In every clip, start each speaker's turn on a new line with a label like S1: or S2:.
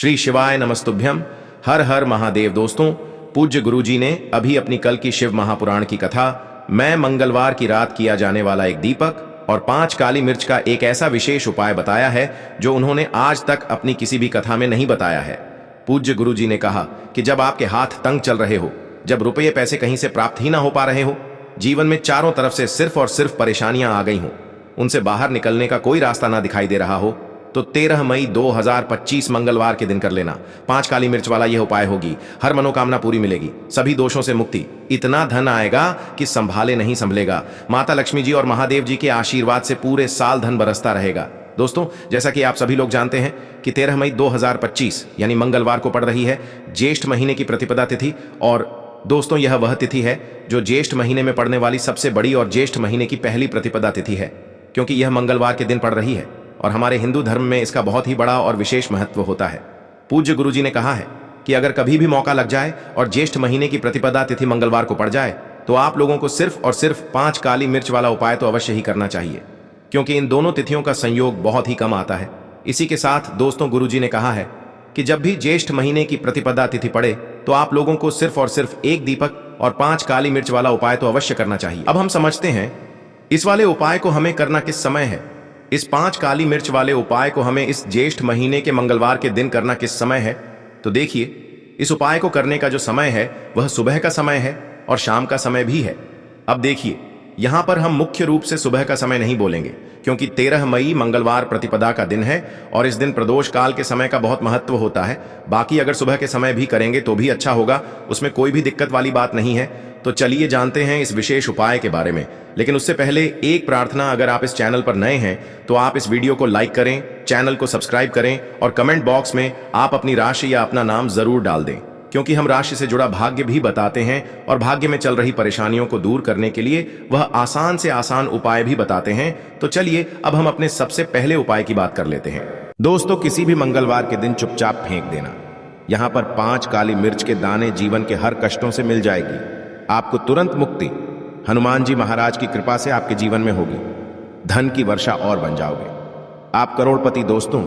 S1: श्री शिवाय नमस्तुभ्यम। हर हर महादेव। दोस्तों, पूज्य गुरुजी ने अभी अपनी कल की शिव महापुराण की कथा मैं मंगलवार की रात किया जाने वाला एक दीपक और 5 काली मिर्च का एक ऐसा विशेष उपाय बताया है जो उन्होंने आज तक अपनी किसी भी कथा में नहीं बताया है। पूज्य गुरुजी ने कहा कि जब आपके हाथ तंग चल रहे हो, जब रुपये पैसे कहीं से प्राप्त ही ना हो पा रहे हो, जीवन में चारों तरफ से सिर्फ और सिर्फ परेशानियां आ गई हो, उनसे बाहर निकलने का कोई रास्ता ना दिखाई दे रहा हो, तो 13 मई 2025 मंगलवार के दिन कर लेना। 5 काली मिर्च वाला यह उपाय होगी, हर मनोकामना पूरी मिलेगी, सभी दोषों से मुक्ति, इतना धन आएगा कि संभाले नहीं संभलेगा। माता लक्ष्मी जी और महादेव जी के आशीर्वाद से पूरे साल धन बरसता रहेगा। दोस्तों, जैसा कि आप सभी लोग जानते हैं कि 13 मई 2025 यानी मंगलवार को पड़ रही है ज्येष्ठ महीने की प्रतिपदा तिथि। और दोस्तों, यह वह तिथि है जो ज्येष्ठ महीने में पड़ने वाली सबसे बड़ी और ज्येष्ठ महीने की पहली प्रतिपदा तिथि है, क्योंकि यह मंगलवार के दिन पड़ रही है और हमारे हिंदू धर्म में इसका बहुत ही बड़ा और विशेष महत्व होता है। पूज्य गुरुजी ने कहा है कि अगर कभी भी मौका लग जाए और ज्येष्ठ महीने की प्रतिपदा तिथि मंगलवार को पड़ जाए तो आप लोगों को सिर्फ और सिर्फ 5 काली मिर्च वाला उपाय तो अवश्य ही करना चाहिए, क्योंकि इन दोनों तिथियों का संयोग बहुत ही कम आता है। इसी के साथ दोस्तों, गुरुजी ने कहा है कि जब भी ज्येष्ठ महीने की प्रतिपदा तिथि पड़े तो आप लोगों को सिर्फ और सिर्फ एक दीपक और 5 काली मिर्च वाला उपाय तो अवश्य करना चाहिए। अब हम समझते हैं इस वाले उपाय को हमें करना किस समय है। इस 5 काली मिर्च वाले उपाय को हमें इस ज्येष्ठ महीने के मंगलवार के दिन करना किस समय है, तो देखिए, इस उपाय को करने का जो समय है वह सुबह का समय है और शाम का समय भी है। अब देखिए, यहां पर हम मुख्य रूप से सुबह का समय नहीं बोलेंगे, क्योंकि 13 मई मंगलवार प्रतिपदा का दिन है और इस दिन प्रदोष काल के समय का बहुत महत्व होता है। बाकी अगर सुबह के समय भी करेंगे तो भी अच्छा होगा, उसमें कोई भी दिक्कत वाली बात नहीं है। तो चलिए जानते हैं इस विशेष उपाय के बारे में। लेकिन उससे पहले एक प्रार्थना, अगर आप इस चैनल पर नए हैं तो आप इस वीडियो को लाइक करें, चैनल को सब्सक्राइब करें और कमेंट बॉक्स में आप अपनी राशि या अपना नाम जरूर डाल दें, क्योंकि हम राशि से जुड़ा भाग्य भी बताते हैं और भाग्य में चल रही परेशानियों को दूर करने के लिए वह आसान से आसान उपाय भी बताते हैं। तो चलिए अब हम अपने सबसे पहले उपाय की बात कर लेते हैं। दोस्तों, किसी भी मंगलवार के दिन चुपचाप फेंक देना। यहां पर 5 काली मिर्च के दाने जीवन के हर कष्टों से मिल जाएगी। आपको तुरंत मुक्ति हनुमान जी महाराज की कृपा से आपके जीवन में होगी। धन की वर्षा और बन जाओगे, आप करोड़पति। दोस्तों,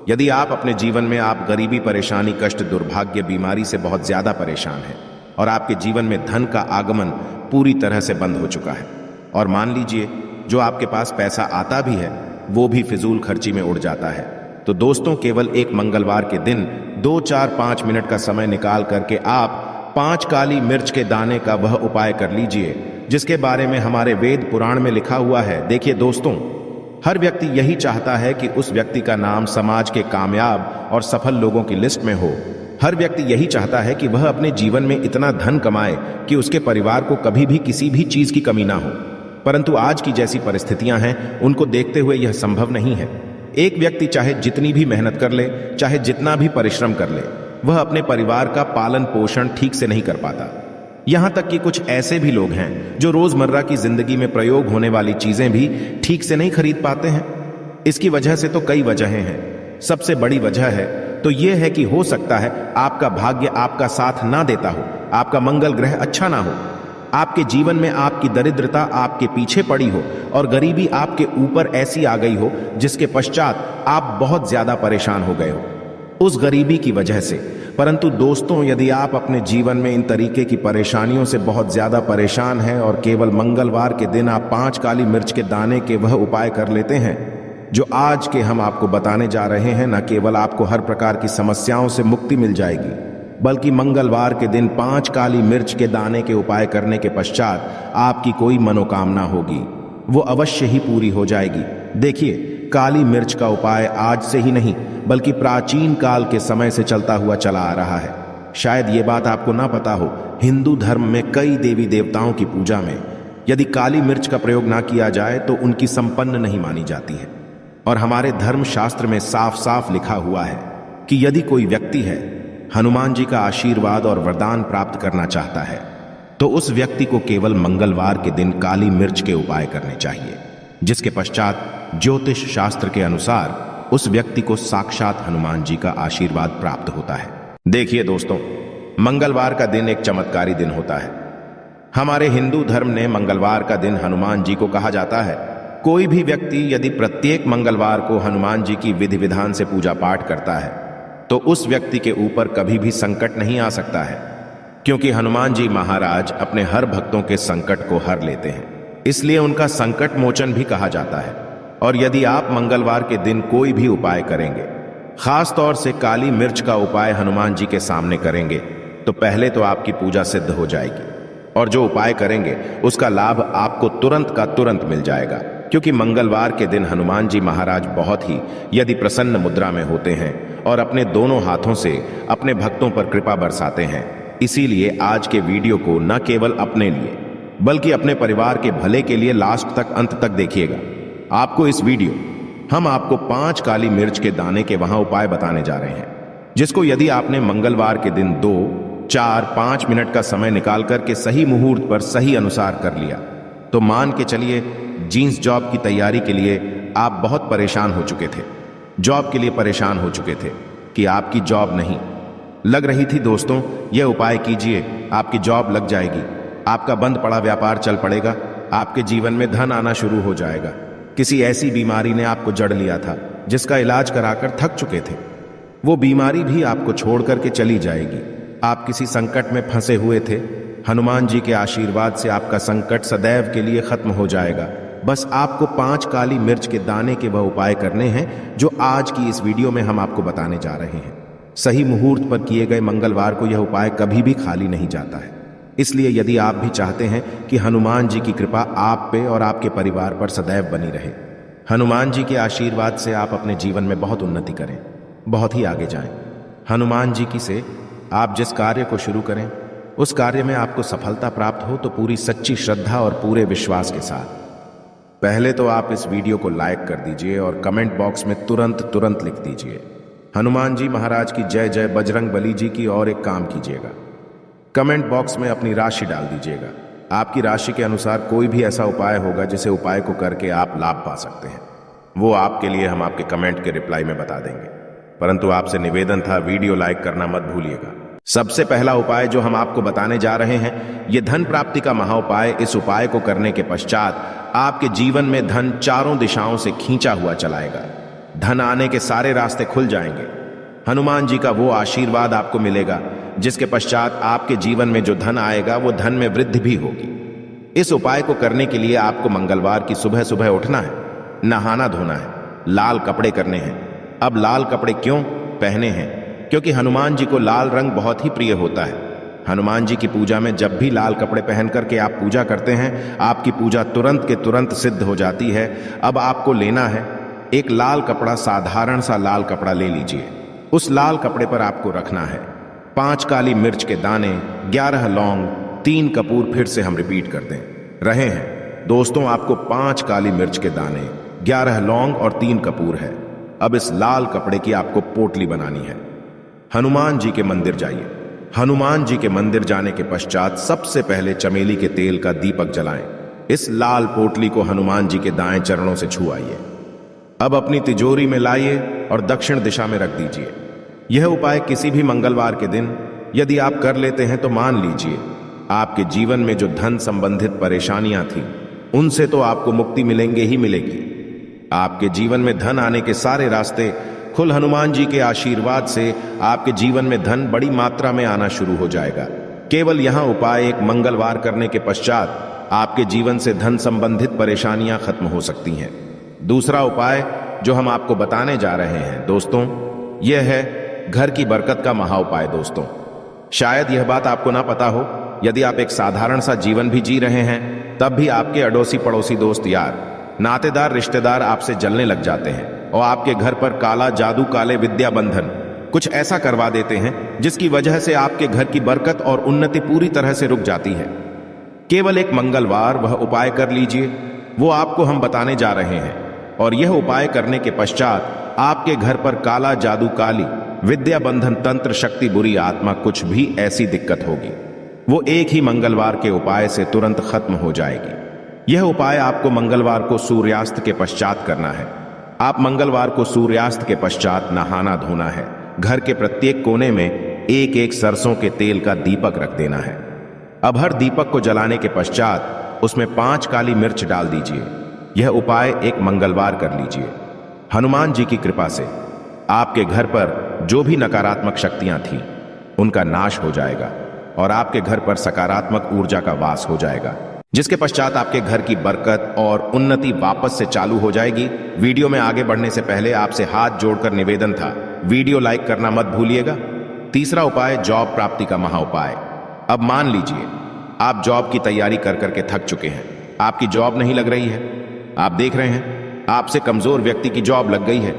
S1: यदि आप अपने जीवन में आप गरीबी, परेशानी, कष्ट, दुर्भाग्य, बीमारी से बहुत ज्यादा परेशान हैं और आपके जीवन में धन का आगमन पूरी तरह से बंद हो चुका है, और मान लीजिए जो आपके पास पैसा आता भी है वो भी फिजूल खर्ची में उड़ जाता है, तो दोस्तों, केवल एक मंगलवार के दिन 2, 4, 5 मिनट का समय निकाल करके आप 5 काली मिर्च के दाने का वह उपाय कर लीजिए जिसके बारे में हमारे वेद पुराण में लिखा हुआ है। देखिए दोस्तों, हर व्यक्ति यही चाहता है कि उस व्यक्ति का नाम समाज के कामयाब और सफल लोगों की लिस्ट में हो। हर व्यक्ति यही चाहता है कि वह अपने जीवन में इतना धन कमाए कि उसके परिवार को कभी भी किसी भी चीज की कमी ना हो। परंतु आज की जैसी परिस्थितियां हैं उनको देखते हुए यह संभव नहीं है। एक व्यक्ति चाहे जितनी भी मेहनत कर ले, चाहे जितना भी परिश्रम कर ले, वह अपने परिवार का पालन पोषण ठीक से नहीं कर पाता। यहां तक कि कुछ ऐसे भी लोग हैं जो रोजमर्रा की जिंदगी में प्रयोग होने वाली चीजें भी ठीक से नहीं खरीद पाते हैं। इसकी वजह से तो कई वजहें हैं। सबसे बड़ी वजह है तो यह है कि हो सकता है आपका भाग्य आपका साथ ना देता हो, आपका मंगल ग्रह अच्छा ना हो, आपके जीवन में आपकी दरिद्रता आपके पीछे पड़ी हो और गरीबी आपके ऊपर ऐसी आ गई हो जिसके पश्चात आप बहुत ज्यादा परेशान हो गए हो उस गरीबी की वजह से। परंतु दोस्तों, यदि आप अपने जीवन में इन तरीके की परेशानियों से बहुत ज्यादा परेशान हैं और केवल मंगलवार के दिन आप 5 काली मिर्च के दाने के वह उपाय कर लेते हैं जो आज के हम आपको बताने जा रहे हैं, न केवल आपको हर प्रकार की समस्याओं से मुक्ति मिल जाएगी, बल्कि मंगलवार के दिन 5 काली मिर्च के दाने के उपाय करने के पश्चात आपकी कोई मनोकामना होगी वो अवश्य ही पूरी हो जाएगी। देखिए, काली मिर्च का उपाय आज से ही नहीं बल्कि प्राचीन काल के समय से चलता हुआ चला आ रहा है। शायद ये बात आपको ना पता हो, हिंदू धर्म में कई देवी देवताओं की पूजा में यदि काली मिर्च का प्रयोग ना किया जाए तो उनकी संपन्न नहीं मानी जाती है। और हमारे धर्म शास्त्र में साफ साफ लिखा हुआ है कि यदि कोई व्यक्ति है हनुमान जी का आशीर्वाद और वरदान प्राप्त करना चाहता है तो उस व्यक्ति को केवल मंगलवार के दिन काली मिर्च के उपाय करने चाहिए, जिसके पश्चात ज्योतिष शास्त्र के अनुसार उस व्यक्ति को साक्षात हनुमान जी का आशीर्वाद प्राप्त होता है। देखिए दोस्तों, मंगलवार का दिन एक चमत्कारी दिन होता है। हमारे हिंदू धर्म ने मंगलवार का दिन हनुमान जी को कहा जाता है। कोई भी व्यक्ति यदि प्रत्येक मंगलवार को हनुमान जी की विधि विधान से पूजा पाठ करता है तो उस व्यक्ति के ऊपर कभी भी संकट नहीं आ सकता है, क्योंकि हनुमान जी महाराज अपने हर भक्तों के संकट को हर लेते हैं, इसलिए उनका संकट मोचन भी कहा जाता है। और यदि आप मंगलवार के दिन कोई भी उपाय करेंगे, खास तौर से काली मिर्च का उपाय हनुमान जी के सामने करेंगे, तो पहले तो आपकी पूजा सिद्ध हो जाएगी, और जो उपाय करेंगे उसका लाभ आपको तुरंत का तुरंत मिल जाएगा, क्योंकि मंगलवार के दिन हनुमान जी महाराज बहुत ही यदि प्रसन्न मुद्रा में होते हैं और अपने दोनों हाथों से अपने भक्तों पर कृपा बरसाते हैं। इसीलिए आज के वीडियो को न केवल अपने लिए बल्कि अपने परिवार के भले के लिए लास्ट तक अंत तक देखिएगा। आपको इस वीडियो हम आपको 5 काली मिर्च के दाने के वहां उपाय बताने जा रहे हैं, जिसको यदि आपने मंगलवार के दिन 2, 4, 5 मिनट का समय निकाल करके सही मुहूर्त पर सही अनुसार कर लिया, तो मान के चलिए जींस जॉब की तैयारी के लिए आप बहुत परेशान हो चुके थे, जॉब के लिए परेशान हो चुके थे कि आपकी जॉब नहीं लग रही थी। दोस्तों, यह उपाय कीजिए, आपकी जॉब लग जाएगी, आपका बंद पड़ा व्यापार चल पड़ेगा, आपके जीवन में धन आना शुरू हो जाएगा। किसी ऐसी बीमारी ने आपको जड़ लिया था जिसका इलाज कराकर थक चुके थे, वो बीमारी भी आपको छोड़ करके चली जाएगी। आप किसी संकट में फंसे हुए थे, हनुमान जी के आशीर्वाद से आपका संकट सदैव के लिए खत्म हो जाएगा। बस आपको 5 काली मिर्च के दाने के वह उपाय करने हैं जो आज की इस वीडियो में हम आपको बताने जा रहे हैं। सही मुहूर्त पर किए गए मंगलवार को यह उपाय कभी भी खाली नहीं जाता है। इसलिए यदि आप भी चाहते हैं कि हनुमान जी की कृपा आप पे और आपके परिवार पर सदैव बनी रहे, हनुमान जी के आशीर्वाद से आप अपने जीवन में बहुत उन्नति करें, बहुत ही आगे जाएं। हनुमान जी की से आप जिस कार्य को शुरू करें उस कार्य में आपको सफलता प्राप्त हो, तो पूरी सच्ची श्रद्धा और पूरे विश्वास के साथ पहले तो आप इस वीडियो को लाइक कर दीजिए और कमेंट बॉक्स में तुरंत लिख दीजिए हनुमान जी महाराज की जय जय, बजरंग बली जी की। और एक काम कीजिएगा, कमेंट बॉक्स में अपनी राशि डाल दीजिएगा। आपकी राशि के अनुसार कोई भी ऐसा उपाय होगा जिसे उपाय को करके आप लाभ पा सकते हैं, वो आपके लिए हम आपके कमेंट के रिप्लाई में बता देंगे। परंतु आपसे निवेदन था, वीडियो लाइक करना मत भूलिएगा। सबसे पहला उपाय जो हम आपको बताने जा रहे हैं, ये धन प्राप्ति का महाउपाय। इस उपाय को करने के पश्चात आपके जीवन में धन चारों दिशाओं से खींचा हुआ चलाएगा। धन आने के सारे रास्ते खुल जाएंगे। हनुमान जी का वो आशीर्वाद आपको मिलेगा जिसके पश्चात आपके जीवन में जो धन आएगा वो धन में वृद्धि भी होगी। इस उपाय को करने के लिए आपको मंगलवार की सुबह सुबह उठना है, नहाना धोना है, लाल कपड़े करने हैं। अब लाल कपड़े क्यों पहने हैं? क्योंकि हनुमान जी को लाल रंग बहुत ही प्रिय होता है। हनुमान जी की पूजा में जब भी लाल कपड़े पहन करके आप पूजा करते हैं, आपकी पूजा तुरंत के तुरंत सिद्ध हो जाती है। अब आपको लेना है एक लाल कपड़ा, साधारण सा लाल कपड़ा ले लीजिए। उस लाल कपड़े पर आपको रखना है 5 काली मिर्च के दाने, 11 लौंग, 3 कपूर। फिर से हम रिपीट कर दें रहे हैं दोस्तों, आपको 5 काली मिर्च के दाने, 11 लौंग और 3 कपूर है। अब इस लाल कपड़े की आपको पोटली बनानी है। हनुमान जी के मंदिर जाइए। हनुमान जी के मंदिर जाने के पश्चात सबसे पहले चमेली के तेल का दीपक जलाएं। इस लाल पोटली को हनुमान जी के दाएं चरणों से छुआइए। अब अपनी तिजोरी में लाइए और दक्षिण दिशा में रख दीजिए। यह उपाय किसी भी मंगलवार के दिन यदि आप कर लेते हैं तो मान लीजिए आपके जीवन में जो धन संबंधित परेशानियां थी उनसे तो आपको मुक्ति मिलेंगे ही मिलेगी। आपके जीवन में धन आने के सारे रास्ते खुल। हनुमान जी के आशीर्वाद से आपके जीवन में धन बड़ी मात्रा में आना शुरू हो जाएगा। केवल यहां उपाय एक मंगलवार करने के पश्चात आपके जीवन से धन संबंधित परेशानियां खत्म हो सकती हैं। दूसरा उपाय जो हम आपको बताने जा रहे हैं दोस्तों, यह है घर की बरकत का महाउपाय। दोस्तों, शायद यह बात आपको ना पता हो, यदि आप एक साधारण सा जीवन भी जी रहे हैं तब भी आपके अड़ोसी पड़ोसी, दोस्त यार, नातेदार, रिश्तेदार आपसे जलने लग जाते हैं और आपके घर पर काला जादू, काले विद्या बंधन कुछ ऐसा करवा देते हैं जिसकी वजह से आपके घर की बरकत और उन्नति पूरी तरह से रुक जाती है। केवल एक मंगलवार वह उपाय कर लीजिए, वो आपको हम बताने जा रहे हैं। और यह उपाय करने के पश्चात आपके घर पर काला जादू, काली विद्या बंधन, तंत्र शक्ति, बुरी आत्मा, कुछ भी ऐसी दिक्कत होगी वो एक ही मंगलवार के उपाय से तुरंत खत्म हो जाएगी। यह उपाय आपको मंगलवार को सूर्यास्त के पश्चात करना है। आप मंगलवार को सूर्यास्त के पश्चात नहाना धोना है। घर के प्रत्येक कोने में एक एक सरसों के तेल का दीपक रख देना है। अब हर दीपक को जलाने के पश्चात उसमें 5 काली मिर्च डाल दीजिए। यह उपाय एक मंगलवार कर लीजिए। हनुमान जी की कृपा से आपके घर पर जो भी नकारात्मक शक्तियां थीं, उनका नाश हो जाएगा और आपके घर पर सकारात्मक ऊर्जा का वास हो जाएगा, जिसके पश्चात आपके घर की बरकत और उन्नति वापस से चालू हो जाएगी। वीडियो में आगे बढ़ने से पहले आपसे हाथ जोड़कर निवेदन था, वीडियो लाइक करना मत भूलिएगा। तीसरा उपाय, जॉब प्राप्ति का महा उपाय। अब मान लीजिए आप जॉब की तैयारी कर करके थक चुके हैं, आपकी जॉब नहीं लग रही है, आप देख रहे हैं आपसे कमजोर व्यक्ति की जॉब लग गई है।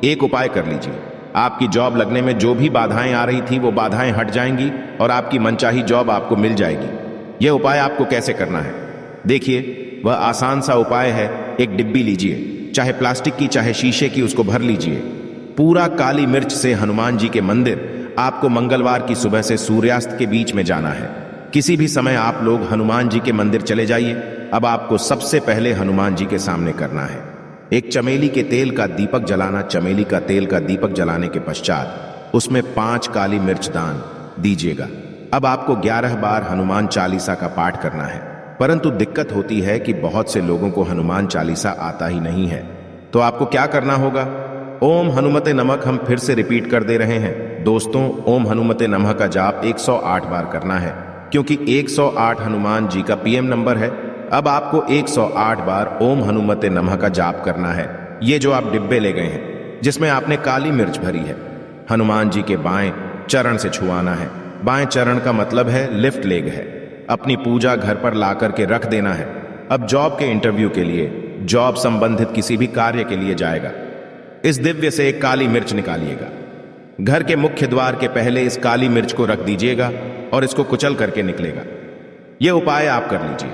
S1: एक उपाय कर लीजिए, आपकी जॉब लगने में जो भी बाधाएं आ रही थी वो बाधाएं हट जाएंगी और आपकी मनचाही जॉब आपको मिल जाएगी। यह उपाय आपको कैसे करना है, देखिए, वह आसान सा उपाय है। एक डिब्बी लीजिए, चाहे प्लास्टिक की चाहे शीशे की, उसको भर लीजिए। पूरा काली मिर्च से हनुमान जी के मंदिर आपको मंगलवार की सुबह से सूर्यास्त के बीच में जाना है। किसी भी समय आप लोग हनुमान जी के मंदिर चले जाइए। अब आपको सबसे पहले हनुमान जी के सामने करना है एक चमेली के तेल का दीपक जलाना। चमेली का तेल का दीपक जलाने के पश्चात उसमें 5 काली मिर्च दान दीजिएगा। अब आपको 11 बार हनुमान चालीसा का पाठ करना है, परंतु दिक्कत होती है कि बहुत से लोगों को हनुमान चालीसा आता ही नहीं है। तो आपको क्या करना होगा, ओम हनुमते नमः हम फिर से रिपीट कर दे रहे हैं दोस्तों। ओम हनुमते नमः का जाप 108 बार करना है, क्योंकि 108 हनुमान जी का पीएम नंबर है। अब आपको 108 बार ओम हनुमते नमः का जाप करना है। ये जो आप डिब्बे ले गए हैं जिसमें आपने काली मिर्च भरी है, हनुमान जी के बाएं चरण से छुआना है। बाएं चरण का मतलब है लिफ्ट लेग है। अपनी पूजा घर पर ला करके रख देना है। अब जॉब के इंटरव्यू के लिए, जॉब संबंधित किसी भी कार्य के लिए जाएगा, इस दिव्य से एक काली मिर्च निकालिएगा। घर के मुख्य द्वार के पहले इस काली मिर्च को रख दीजिएगा और इसको कुचल करके निकलेगा। यह उपाय आप कर लीजिए।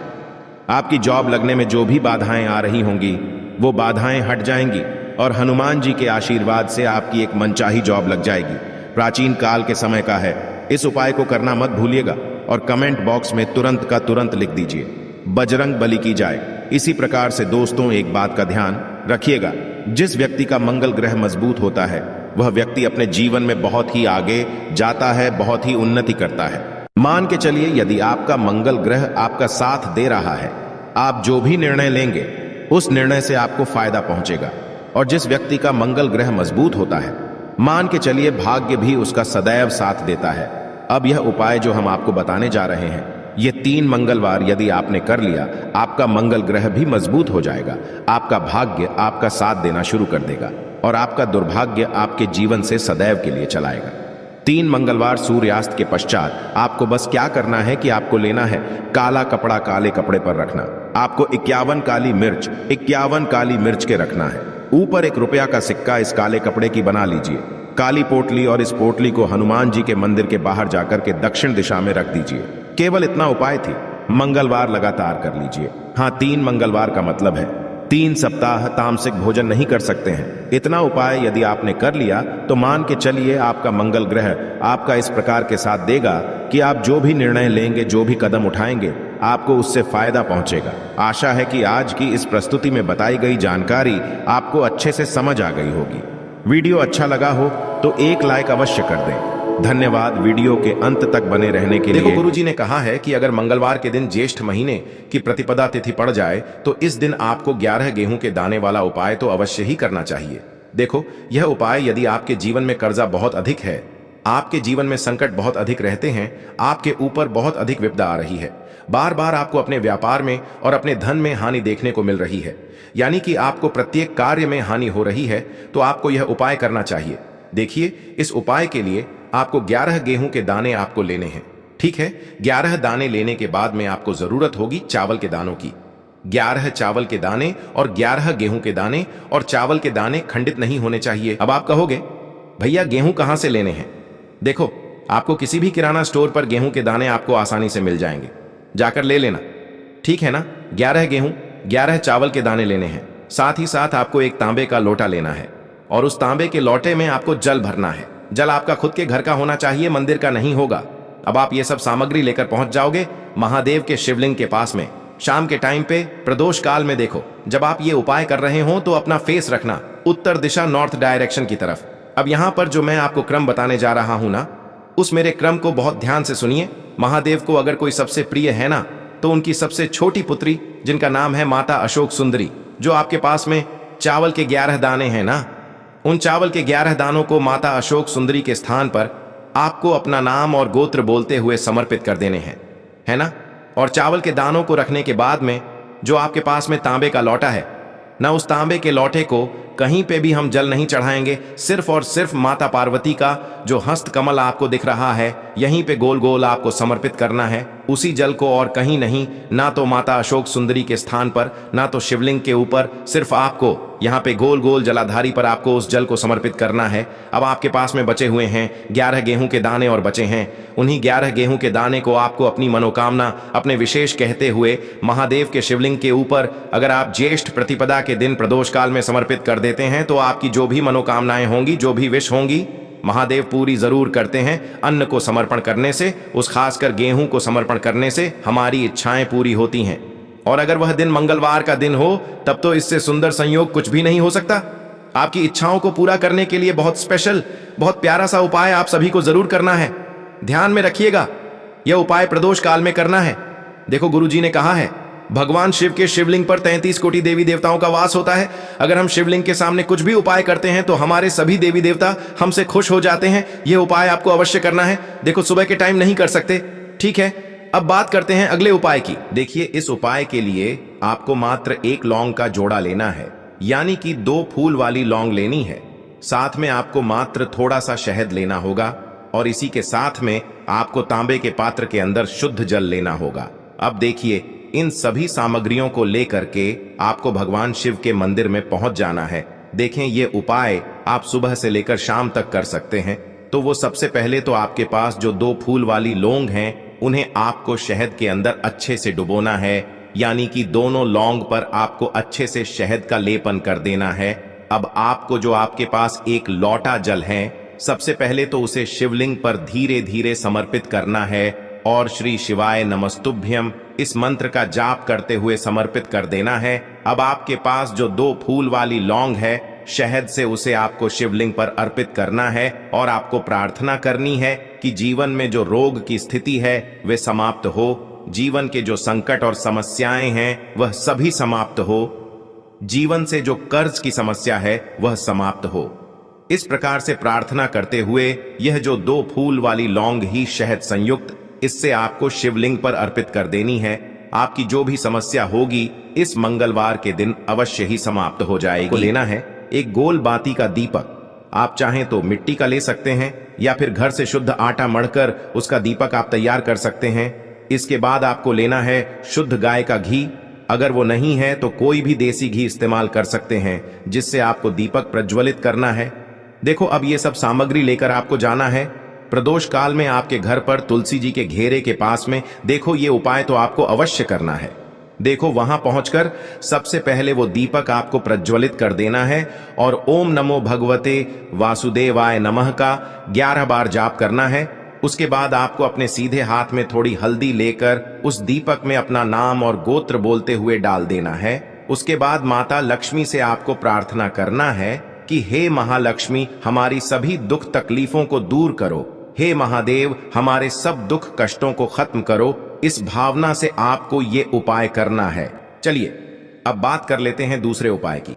S1: आपकी जॉब लगने में जो भी बाधाएं आ रही होंगी वो बाधाएं हट जाएंगी और हनुमान जी के आशीर्वाद से आपकी एक मनचाही जॉब लग जाएगी। प्राचीन काल के समय का है। इस उपाय को करना मत भूलिएगा और कमेंट बॉक्स में तुरंत का तुरंत लिख दीजिए, बजरंग बली की जाए। इसी प्रकार से दोस्तों एक बात का ध्यान रखिएगा, जिस व्यक्ति का मंगल ग्रह मजबूत होता है वह व्यक्ति अपने जीवन में बहुत ही आगे जाता है, बहुत ही उन्नति करता है। मान के चलिए यदि आपका मंगल ग्रह आपका साथ दे रहा है, आप जो भी निर्णय लेंगे उस निर्णय से आपको फायदा पहुंचेगा। और जिस व्यक्ति का मंगल ग्रह मजबूत होता है, मान के चलिए भाग्य भी उसका सदैव साथ देता है। अब यह उपाय जो हम आपको बताने जा रहे हैं, ये 3 मंगलवार यदि आपने कर लिया, आपका मंगल ग्रह भी मजबूत हो जाएगा। आपका भाग्य आपका साथ देना शुरू कर देगा और आपका दुर्भाग्य आपके जीवन से सदैव के लिए चलाएगा। 3 मंगलवार सूर्यास्त के पश्चात आपको बस क्या करना है कि आपको लेना है काला कपड़ा, काले कपड़े पर रखना। आपको 51 काली मिर्च के रखना है। ऊपर 1 रुपया का सिक्का इस काले कपड़े की बना लीजिए, काली पोटली, और इस पोटली को हनुमान जी के मंदिर के बाहर जाकर के दक्षिण दिशा में रख दीजिए। केवल इतना उपाय थी, मंगलवार लगातार कर लीजिए। हाँ, 3 मंगलवार का मतलब है 3 सप्ताह तामसिक भोजन नहीं कर सकते हैं। इतना उपाय यदि आपने कर लिया तो मान के चलिए आपका मंगल ग्रह आपका इस प्रकार के साथ देगा कि आप जो भी निर्णय लेंगे, जो भी कदम उठाएंगे, आपको उससे फायदा पहुंचेगा। आशा है कि आज की इस प्रस्तुति में बताई गई जानकारी आपको अच्छे से समझ आ गई होगी। वीडियो अच्छा लगा हो तो एक लाइक अवश्य कर दें। धन्यवाद वीडियो के अंत तक बने रहने के लिए। देखो, गुरुजी ने कहा है कि अगर मंगलवार के दिन ज्येष्ठ महीने की प्रतिपदा तिथि पड़ जाए तो इस दिन आपको 11 गेहूं के दाने वाला उपाय तो अवश्य ही करना चाहिए। देखो, यह उपाय यदि आपके जीवन में कर्जा बहुत अधिक है, आपके जीवन में संकट बहुत अधिक रहते हैं, आपके ऊपर बहुत अधिक विपदा आ रही है, बार बार आपको अपने व्यापार में और अपने धन में हानि देखने को मिल रही है, यानी कि आपको प्रत्येक कार्य में हानि हो रही है, तो आपको यह उपाय करना चाहिए। देखिए, इस उपाय के लिए आपको 11 गेहूं के दाने आपको लेने हैं। ठीक है, 11 दाने लेने के बाद में आपको जरूरत होगी चावल के दानों की। 11 चावल के दाने और 11 गेहूं के दाने, और चावल के दाने खंडित नहीं होने चाहिए। अब आप कहोगे, भैया गेहूं कहां से लेने हैं? देखो, आपको किसी भी किराना स्टोर पर गेहूं के दाने आपको आसानी से मिल जाएंगे, जाकर ले लेना। ठीक है ना? 11 गेहूं 11 चावल के दाने लेने हैं। साथ ही साथ आपको एक तांबे का लोटा लेना है और उस तांबे के लोटे में आपको जल भरना है। जल आपका खुद के घर का होना चाहिए, मंदिर का नहीं होगा। अब आप ये सब सामग्री लेकर पहुंच जाओगे महादेव के शिवलिंग के पास में। शाम के टाइम पे प्रदोष काल में देखो, जब आप ये उपाय कर रहे हो तो अपना फेस रखना उत्तर दिशा, नॉर्थ डायरेक्शन की तरफ। अब यहां पर जो मैं आपको क्रम बताने जा रहा हूं ना, उस मेरे क्रम को बहुत ध्यान से सुनिए। महादेव को अगर कोई सबसे प्रिय है ना, तो उनकी सबसे छोटी पुत्री, जिनका नाम है माता अशोक सुंदरी, जो आपके पास में चावल के 11 दाने हैं ना, उन चावल के 11 दानों को माता अशोक सुंदरी के स्थान पर आपको अपना नाम और गोत्र बोलते हुए समर्पित कर देने हैं, है ना? और चावल के दानों को रखने के बाद में जो आपके पास में तांबे का लोटा है ना, उस तांबे के लोटे को कहीं पे भी हम जल नहीं चढ़ाएंगे। सिर्फ और सिर्फ माता पार्वती का जो हस्त कमल आपको दिख रहा है, यहीं पे गोल गोल आपको समर्पित करना है उसी जल को, और कहीं नहीं, ना तो माता अशोक सुंदरी के स्थान पर, ना तो शिवलिंग के ऊपर। सिर्फ आपको यहाँ पे गोल गोल जलाधारी पर आपको उस जल को समर्पित करना है। अब आपके पास में बचे हुए हैं 11 गेहूं के दाने और बचे हैं। उन्हीं 11 गेहूं के दाने को आपको अपनी मनोकामना, अपने विशेष कहते हुए महादेव के शिवलिंग के ऊपर अगर आप ज्येष्ठ प्रतिपदा के दिन प्रदोष काल में समर्पित कर देते हैं तो आपकी जो भी मनोकामनाएं होंगी, जो भी विश होंगी, महादेव पूरी जरूर करते हैं। अन्न को समर्पण करने से, उस खासकर गेहूं को समर्पण करने से हमारी इच्छाएं पूरी होती हैं। और अगर वह दिन मंगलवार का दिन हो तब तो इससे सुंदर संयोग कुछ भी नहीं हो सकता। आपकी इच्छाओं को पूरा करने के लिए बहुत स्पेशल, बहुत प्यारा सा उपाय आप सभी को जरूर करना है। ध्यान में रखिएगा, यह उपाय प्रदोष काल में करना है। देखो, गुरुजी ने कहा है भगवान शिव के शिवलिंग पर 33 कोटि देवी देवताओं का वास होता है। अगर हम शिवलिंग के सामने कुछ भी उपाय करते हैं तो हमारे सभी देवी देवता हमसे खुश हो जाते हैं। यह उपाय आपको अवश्य करना है। देखो, सुबह के टाइम नहीं कर सकते, ठीक है? अब बात करते हैं अगले उपाय की। देखिए, इस उपाय के लिए आपको मात्र 1 लौंग का जोड़ा लेना है, यानी कि 2 फूल वाली लौंग लेनी है। साथ में आपको मात्र थोड़ा सा शहद लेना होगा और इसी के साथ में आपको तांबे के पात्र के अंदर शुद्ध जल लेना होगा। अब देखिए, इन सभी सामग्रियों को लेकर के आपको भगवान शिव के मंदिर में पहुंच जाना है। देखें, ये उपाय आप सुबह से लेकर शाम तक कर सकते हैं। तो वो सबसे पहले तो आपके पास जो 2 फूल वाली लौंग हैं, उन्हें आपको शहद के अंदर अच्छे से डुबोना है, यानी कि दोनों लौंग पर आपको अच्छे से शहद का लेपन कर देना है। अब आपको जो आपके पास एक लोटा जल है, सबसे पहले तो उसे शिवलिंग पर धीरे धीरे समर्पित करना है और श्री शिवाय नमस्तुभ्यम इस मंत्र का जाप करते हुए समर्पित कर देना है। अब आपके पास जो 2 फूल वाली लौंग है, शहद से उसे आपको शिवलिंग पर अर्पित करना है और आपको प्रार्थना करनी है कि जीवन में जो रोग की स्थिति है वे समाप्त हो, जीवन के जो संकट और समस्याएं हैं वह सभी समाप्त हो, जीवन से जो कर्ज की समस्या है वह समाप्त हो। इस प्रकार से प्रार्थना करते हुए यह जो 2 फूल वाली लौंग ही शहद संयुक्त, इससे आपको शिवलिंग पर अर्पित कर देनी है। आपकी जो भी समस्या होगी इस मंगलवार के दिन अवश्य ही समाप्त हो जाएगी। लेना है एक गोल बाती का दीपक। आप चाहें तो मिट्टी का ले सकते हैं या फिर घर से शुद्ध आटा मढ़कर उसका दीपक आप तैयार कर सकते हैं। इसके बाद आपको लेना है शुद्ध गाय का घी। अगर वो नहीं है तो कोई भी देसी घी इस्तेमाल कर सकते हैं, जिससे आपको दीपक प्रज्वलित करना है। देखो, अब ये सब सामग्री लेकर आपको जाना है प्रदोष काल में आपके घर पर तुलसी जी के घेरे के पास में। देखो, ये उपाय तो आपको अवश्य करना है। देखो, वहां पहुंचकर सबसे पहले वो दीपक आपको प्रज्वलित कर देना है और ओम नमो भगवते वासुदेवाय नमः का 11 बार जाप करना है। उसके बाद आपको अपने सीधे हाथ में थोड़ी हल्दी लेकर उस दीपक में अपना नाम और गोत्र बोलते हुए डाल देना है। उसके बाद माता लक्ष्मी से आपको प्रार्थना करना है कि हे महालक्ष्मी, हमारी सभी दुख तकलीफों को दूर करो। हे महादेव, हमारे सब दुख कष्टों को खत्म करो। इस भावना से आपको ये उपाय करना है। चलिए, अब बात कर लेते हैं दूसरे उपाय की।